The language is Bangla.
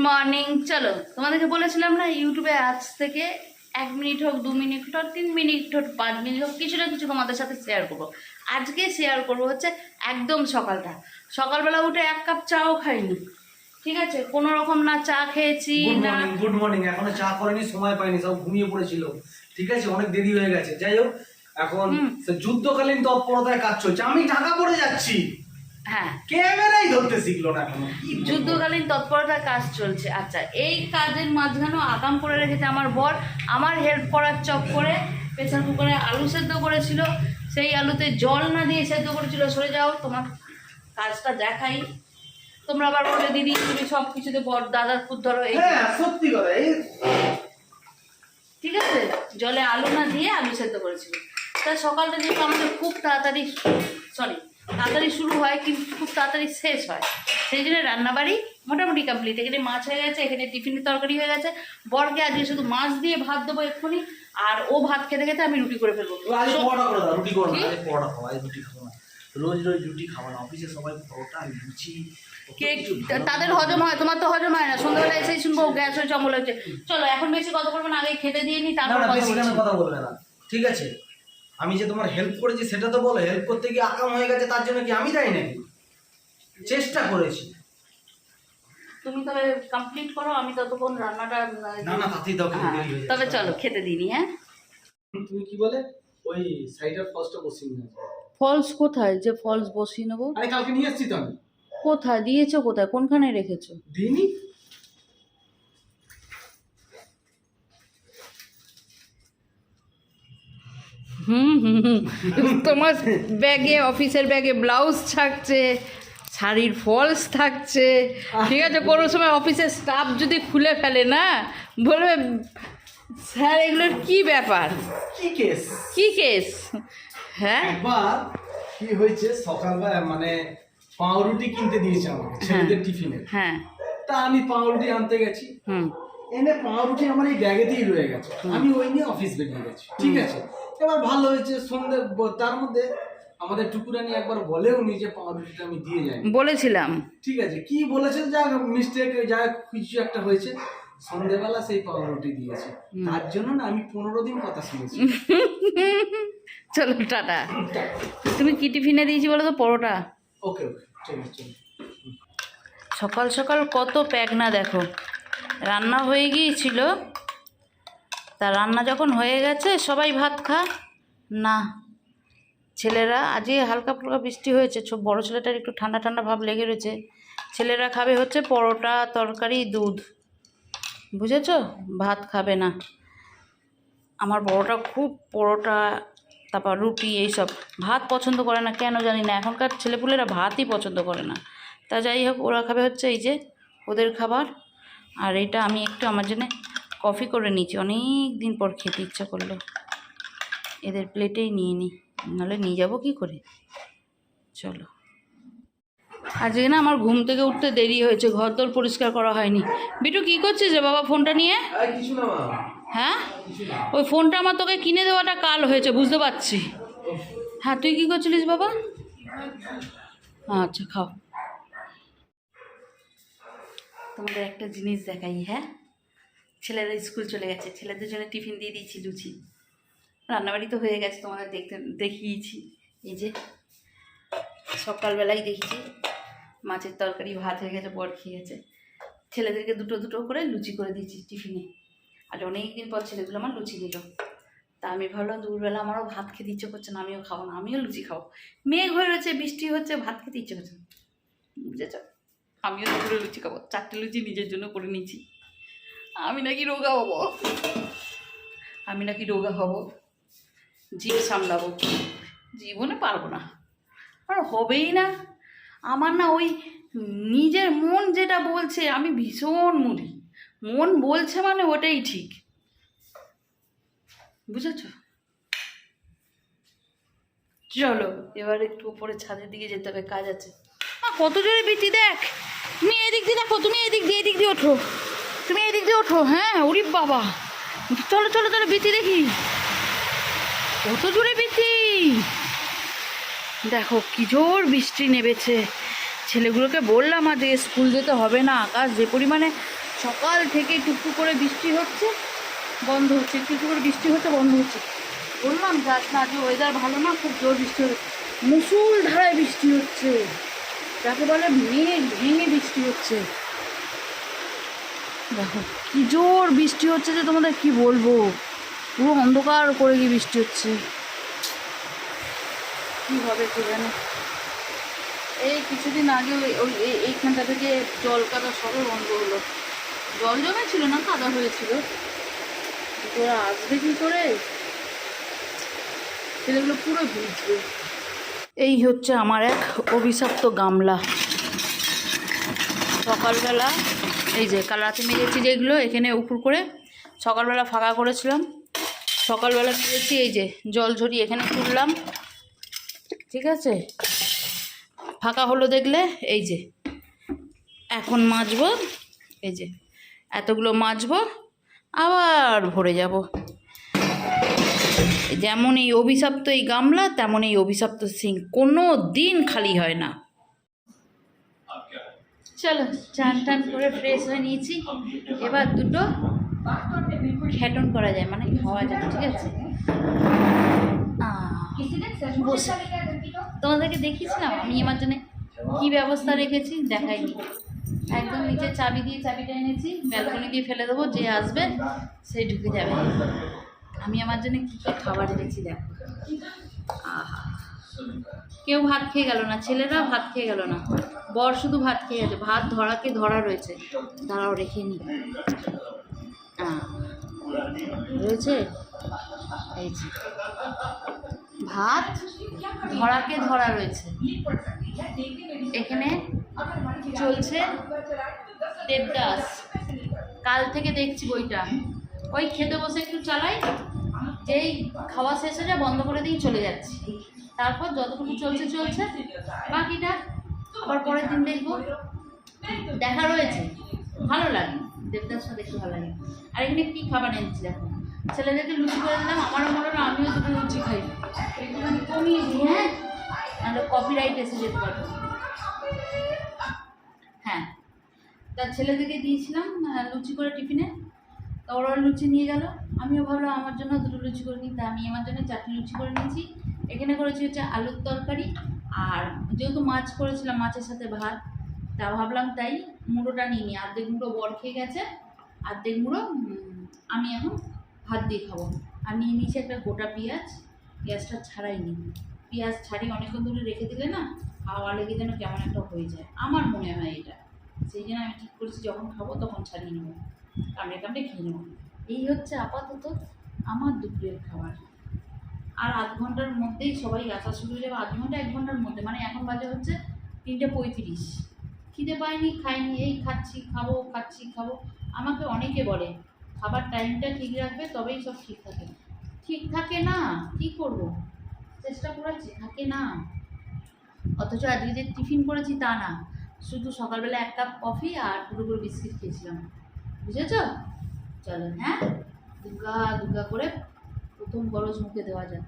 মর্নিং। চলো, তোমাদেরকে বলেছিলাম না ইউটিউবে আজ থেকে 1 মিনিট হোক, 2 মিনিট হোক, 3 মিনিট হোক, 5 মিনিট হোক, কিছু না কিছু তোমাদের সাথে শেয়ার করবো। আজকে শেয়ার করবো হচ্ছে একদম সকালবেলা উঠে 1 কাপ চাও খাইনি, ঠিক আছে? কোনো রকম না চা খেয়েছি না। Good morning. এখনো চা করেনি, সময় পাইনি, সব ঘুমিয়ে পড়েছিল, ঠিক আছে? অনেক দেরি হয়ে গেছে। যাই হোক, এখন যুদ্ধকালীন তৎপরতায় কাজ চলছে। আমি ঢাকা পড়ে যাচ্ছি। হ্যাঁ, ক্যামেরাই ধরতে শিখলো না এখনো। যুদ্ধকালীন তৎপরতার কাজ চলছে। আচ্ছা, এই কাজের মাঝখানেও আগাম করে রেখেছে আমার বর। আমার হেল্প করার চক্করে প্রেসার কুকারে আলু সেদ্ধ করেছিল, সেই আলুতে জল না দিয়ে সেদ্ধ করেছিল। সরে যাও, তোমার কাজটা দেখাই। তোমরা আবার বলে দিদি তুমি সব কিছুতে বর দাদার খুদ ধরো। এই সত্যি কথা, ঠিক আছে, জলে আলু না দিয়ে আলু সেদ্ধ করেছিল। তা সকালটা যেহেতু আমাদের খুব তাড়াতাড়ি শুরু হয়, কিন্তু খুব তাড়াতাড়ি শেষ হয়, সেই জন্য রান্নাবাড়ি মোটামুটি কমপ্লিট। এখানে মাছ হয়ে গেছে, এখানে টিফিনের তরকারি হয়ে গেছে। বরকে আজকে শুধু মাছ দিয়ে ভাত দেবো এক্ষুনি, আর ও ভাত খেতে খেতে আমি রুটি করে ফেলবো। রোজ রোজ রুটি খাওয়া না, অফিসে সবাই পরোটা লুচি, তাদের হজম হয়, তোমার তো হজম হয় না। সন্ধ্যাবেলা এসেই শুনবো গ্যাস হয়েছে, অম্বল হয়েছে। চলো এখন বেশি কথা বলবো না, আগে খেতে দিয়ে নি, তারপর কথা বলবে না, ঠিক আছে? আমি যে তোমার হেল্প করেছি সেটা তো বলো। হেল্প করতে গিয়ে আকাম হয়ে গেছে, তার জন্য কি আমি দায়ী নাকি? চেষ্টা করেছি। তুমি তবে কমপ্লিট করো, আমি ততক্ষণ রান্নাটা। না না, তাতেই দাও, দেরি হয়ে যাচ্ছে। তবে চলো খেতে দিইনি। হ্যাঁ, তুমি কি বলে ওই সাইডের ফলসটা বসিয়ে নিয়ে আসো। ফলস কোথায় যে ফলস বসিয়ে নেবো? আরে কালকে নিয়ে এসেছি তো আমি। কোথায় দিয়েছো? কোথায়, কোনখানে রেখেছো? দিইনি। তোমার ব্যাগে, অফিসের ব্যাগে ব্লাউজ থাকছে, শাড়ির ফলস থাকছে, ঠিক আছে? কোনো সময় অফিসের স্টাফ যদি খুলে ফেলে না, বলবে স্যার এগুলোর কি ব্যাপার, কি কেস? হ্যাঁ, একবার কি হয়েছে, সকালবেলা মানে পাউরুটি কিনতে দিয়েছে আমাকে ছেলেদের টিফিনে। হ্যাঁ, তা আমি পাউরুটি আনতে গেছি, এনে পাউরুটি আমার এই ব্যাগেতেই রয়ে গেছে। আমি ওই নিয়ে অফিস বেরিয়ে গেছি, ঠিক আছে? এবার ভালো হয়েছে, সন্ধ্যে তার মধ্যে আমাদের টুকুরানি একবার বলেও নি যে পাউরুটিটা আমি দিয়ে যাই। বলেছিলাম, ঠিক আছে, কি বলেছে, যা মিস্টেক, যা কিছু একটা হয়েছে, সন্ধ্যেবেলা সেই পাউরুটি দিয়েছে। তার জন্য না আমি 15 দিন কথা শুনেছি। চলো টাটা। তুমি কি টিফিনে দিয়েছি বলো তো? পরোটা। ওকে ওকে, চলো চলো। সকাল সকাল কত প্যাক না, দেখো রান্না হয়ে গিয়েছিল। তা রান্না যখন হয়ে গেছে সবাই ভাত খা না, ছেলেরা আজকে হালকা ফুলকা বৃষ্টি হয়েছে, বড় ছেলেটার একটু ঠান্ডা ঠান্ডা ভাব লেগে রয়েছে। ছেলেরা খাবে হচ্ছে পরোটা, তরকারি, দুধ, বুঝেছো? ভাত খাবে না। আমার বড়টা খুব পরোটা, তারপর রুটি, এইসব ভাত পছন্দ করে না, কেন জানি না। এখনকার ছেলেপুলেরা ভাতই পছন্দ করে না। তা যাই হোক, ওরা খাবে হচ্ছে এই যে ওদের খাবার। আর এটা আমি একটু আমার জন্য কফি করে নিয়েছি, অনেক দিন পর খেতে ইচ্ছা করলো। এদের প্লেটেই নিয়ে নিই, নাহলে নিয়ে যাবো কী করে। চলো, আজকে না আমার ঘুম থেকে উঠতে দেরি হয়েছে, ঘরদোর পরিষ্কার করা হয়নি। বিটু কী করছিস রে বাবা ফোনটা নিয়ে? কিছু না মা। হ্যাঁ, ওই ফোনটা আমার তোকে কিনে দেওয়াটা কাল হয়েছে, বুঝতে পারছি। হ্যাঁ, তুই কী করছিলিস বাবা? আচ্ছা খাও। তোমাদের একটা জিনিস দেখাই। হ্যাঁ, ছেলেরা স্কুল চলে গেছে, ছেলেদের জন্য টিফিন দিয়ে দিয়েছি, লুচি। রান্নাবাড়ি তো হয়ে গেছে, তোমাদের দেখিয়েছি। এই যে সকালবেলায় দেখেছি মাছের তরকারি, ভাত হয়ে গেছে, বর খেয়ে গেছে। ছেলেদেরকে দুটো দুটো করে লুচি করে দিয়েছি টিফিনে। আর অনেক দিন পর ছেলেগুলো আমার লুচি দিল। তা আমি ভাবলাম দুপুরবেলা আমারও ভাত খেতে ইচ্ছে করছে না, আমিও খাবো না, আমিও লুচি খাবো। মেঘ হয়ে রয়েছে, বৃষ্টি হচ্ছে, ভাত খেতে ইচ্ছে করছে না, বুঝেছ? আমিও দুপুরে লুচি খাবো। 4টে লুচি নিজের জন্য করে নিয়েছি। আমি নাকি রোগা হব, জিভ সামলাবো, জীবনে পারবো না, আর হবেই না আমার। না ওই নিজের মন যেটা বলছে, আমি ভীষণ মুড়ি, মন বলছে মানে ওটাই ঠিক, বুঝেছ? চলো এবার একটু উপরে ছাদের দিকে যেতে হবে, কাজ আছে। কত জোরে বৃষ্টি, দেখ তুমি এদিক দিয়ে দেখো, তুমি এদিক দিয়ে ওঠো, তুমি এদিক দিয়ে ওঠো। হ্যাঁ, ওরে বাবা, চলো চলো চলো, বৃষ্টি দেখি, কত জোরে বৃষ্টি দেখো, কি জোর বৃষ্টি নেমেছে। ছেলেগুলোকে বললাম আজ স্কুল যেতে হবে না, আকাশ যে পরিমাণে সকাল থেকে টুকটুক করে বৃষ্টি হচ্ছে, বন্ধ হচ্ছে, একটু একটু করে বৃষ্টি হচ্ছে, বন্ধ হচ্ছে। বললাম যে আজকে আজকে ওয়েদার ভালো না, খুব জোর বৃষ্টি হচ্ছে, মুষলধারায় বৃষ্টি হচ্ছে, যাকে বলে মেঘ ভেঙে বৃষ্টি হচ্ছে। দেখো কি জোর বৃষ্টি হচ্ছে যে তোমাদের কি বলবো, পুরো অন্ধকার করে গিয়ে বৃষ্টি হচ্ছে। কী হবে কে জানে। এই কিছুদিন আগে ওই এইখানটা থেকে জল কাদা সবই বন্ধ হলো, জল জমেছিল না, কাদা হয়েছিল। ওরা আসবে কি করে, ছেলেগুলো পুরো ভিজবে। এই হচ্ছে আমার এক অভিশপ্ত গামলা। সকালবেলা এই যে কাল রাতে মেরেছি যেগুলো এখানে উপর করে, সকালবেলা ফাঁকা করেছিলাম, সকালবেলা মেরেছি, এই যে জল ঝরিয়ে এখানে তুললাম, ঠিক আছে, ফাঁকা হলো দেখলে। এই যে এখন মাজবো, এই যে এতগুলো মাজবো, আবার ভরে যাব। যেমন এই অভিশপ্ত এই গামলা, তেমন এই অভিশপ্ত সিঙ্ক, কোনো দিন খালি হয় না। চলো চান টান করে ফ্রেশ হয়ে নিয়েছি, এবার দুটো খ্যাটন করা যায়, মানে খাওয়া যায়, ঠিক আছে। তোমাদেরকে দেখিয়েছিলাম আমি আমার জন্য কী ব্যবস্থা রেখেছি, দেখাইনি। একদম নিচে চাবি দিয়ে চাবিটা এনেছি, ব্যালকনি দিয়ে ফেলে দেবো, যে আসবে সেই ঢুকে যাবে। আমি আমার জন্য কী কী খাবার এনেছি দেখো। আহা, কেউ ভাত খেয়ে গেল না, ছেলেরা ভাত খেয়ে গেল না, বর শুধু ভাত খেয়ে গেছে। ভাত ধরাকে ধরা রয়েছে, তারাও রেখে নি রয়েছে। এই যে ভাত ধরাকে ধরা রয়েছে। এখানে চলছে দেবদাস, কাল থেকে দেখছি বইটা, ওই খেতে বসে একটু চালাই, যেই খাওয়া শেষ হয়ে যায় বন্ধ করে দিয়ে চলে যাচ্ছি। তারপর যতটুকু চলছে চলছে, বাকিটা আবার পরের দিন দেখবো। দেখা রয়েছে, ভালো লাগে, দেবদাসটা দেখতে ভালো লাগে। আর এখানে কী খাবার এনেছি দেখো, ছেলেদেরকে লুচি করে দিলাম, আমারও মনে হলো আমিও দুটো লুচি খাই, একটু আমি কমিয়ে দিই, হ্যাঁ, নাহলে কপিরাইট এসে যেতে পারবো। হ্যাঁ, তার ছেলেদেরকে দিয়েছিলাম লুচি করে টিফিনে, তা ওরা লুচি নিয়ে গেল, আমিও ভাবলাম আমার জন্য দুটো লুচি করে নিই, তা আমি আমার জন্য 4টে লুচি করে নিয়েছি। এখানে করেছি হচ্ছে আলুর তরকারি, আর যেহেতু মাছ করেছিলাম, মাছের সাথে ভাত, তা ভাবলাম তাই মুড়োটা নিয়ে নিই। অর্ধেক মুড়ো বর খেয়ে গেছে, অর্ধেক মুড়ো আমি এখন ভাত দিয়ে খাবো। আর নিয়ে নিয়েছি একটা গোটা পেঁয়াজ, পেঁয়াজটা ছাড়াইনি, পেঁয়াজ ছাড়িয়ে অনেকক্ষণ ধরে রেখে দিলে না খাওয়া লেগে যেন কেমন একটা হয়ে যায়, আমার মনে হয় এটা। সেই জন্য আমি ঠিক করেছি যখন খাবো তখন ছাড়িয়ে নেবো, কামড়ে কামড়ে খেয়ে নেবো। এই হচ্ছে আপাতত আমার দুপুরের খাবার। আর আধ ঘন্টার মধ্যেই সবাই আসা শুরু হয়ে যাবে, আধ ঘন্টা 1 ঘন্টার মধ্যে, মানে এখন বাজে হচ্ছে 3:35। খিদে পাইনি, খাইনি, এই খাচ্ছি খাবো, খাচ্ছি খাবো। আমাকে অনেকে বলে খাবার টাইমটা ঠিক রাখবে তবেই সব ঠিক থাকে, ঠিক থাকে না, কি করব, চেষ্টা করেছি, থাকে না। অথচ আজকে যে টিফিন করেছি তা না, শুধু সকালবেলা 1 কাপ কফি আর 2 করে বিস্কিট খেয়েছিলাম, বুঝেছ। চলো হ্যাঁ, দুর্গা দুর্গা করে প্রথম গরজ মুখে দেওয়া যায়।